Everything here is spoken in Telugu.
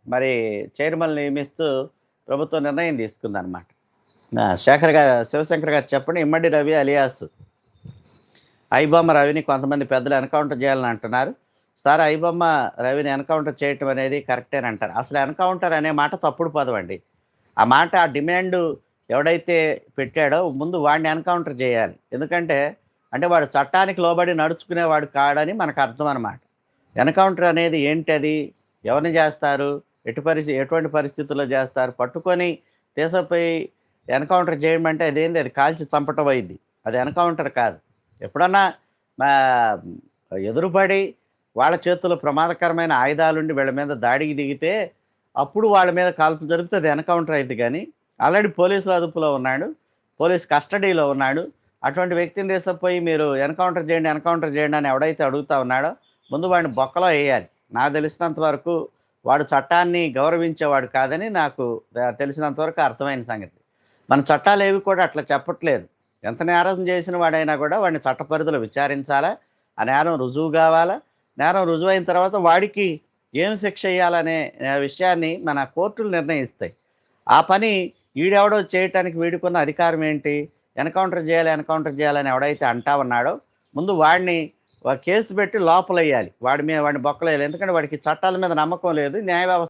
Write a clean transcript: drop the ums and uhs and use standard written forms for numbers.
మరి చైర్మన్ నియమిస్తూ ప్రభుత్వం నిర్ణయం తీసుకుందనమాట. శివశంకర్ గారు చెప్పండి. ఇమ్మడి రవి అలియాస్ ఐబొమ్మ రవిని కొంతమంది పెద్దలు ఎన్‌కౌంటర్ చేయాలని అంటున్నారు. సార్, ఐబొమ్మ రవిని ఎన్‌కౌంటర్ చేయటం అనేది కరెక్టేనంటారు. అసలు ఎన్‌కౌంటర్ అనే మాట తప్పుడు పదమండి. ఆ మాట ఆ డిమాండు ఎవడైతే పెట్టాడో ముందు వాడిని ఎన్‌కౌంటర్ చేయాలి. ఎందుకంటే, అంటే వాడు చట్టానికి లోబడి నడుచుకునేవాడు కాడని మనకు అర్థం అనమాట. ఎన్‌కౌంటర్ అనేది ఏంటది? ఎవరిని చేస్తారు? ఎటువంటి పరిస్థితుల్లో చేస్తారు? పట్టుకొని తీసుకుపోయి ఎన్‌కౌంటర్ చేయమంటే అదేంది, అది కాల్చి చంపటం అయ్యిద్ది. అది ఎన్‌కౌంటర్ కాదు. ఎప్పుడన్నా ఆహ్, ఎదురుపడి వాళ్ళ చేతుల్లో ప్రమాదకరమైన ఆయుధాలుండి వీళ్ళ మీద దాడికి దిగితే, అప్పుడు వాళ్ళ మీద కాల్పులు జరిపితే అది ఎన్‌కౌంటర్ అయిద్ది గానీ, ఆల్రెడీ పోలీసుల అదుపులో ఉన్నాడు. పోలీస్ కస్టడీలో ఉన్నాడు. అటువంటి వ్యక్తిని తీసుకుపోయి మీరు ఎన్‌కౌంటర్ చేయండి అని ఎవడైతే అడుగుతా ఉన్నాడో, ముందు వాడిని బొక్కలో ఎయ్యాలి. నాకు తెలిసినంత వరకు వాడు చట్టాన్ని గౌరవించేవాడు కాదని నాకు తెలిసినంత వరకు అర్థమైన సంగతి. మన చట్టాలేవి కూడా అట్లా చెప్పట్లేదు. ఎంత నేరం చేసిన వాడైనా కూడా వాడిని చట్ట పరిధిలో విచారించాలా, ఆ నేరం రుజువు కావాలా, నేరం రుజువైన తర్వాత వాడికి ఏం శిక్ష ఎయ్యాలనే విషయాన్ని మన కోర్టులు నిర్ణయిస్తాయి. ఆ పని ఈడెవడో చేయటానికి వీడికున్న అధికారం ఏంటి? ఎన్‌కౌంటర్ చేయాలని ఎవడైతే అంటా ఉన్నాడో, ముందు వాడిని కేసు పెట్టి లోపలెయ్యాలి. వాడిని బొక్కలో ఎయాలి. ఎందుకంటే వాడికి చట్టాల మీద నమ్మకం లేదు. న్యాయ వ్యవస్థ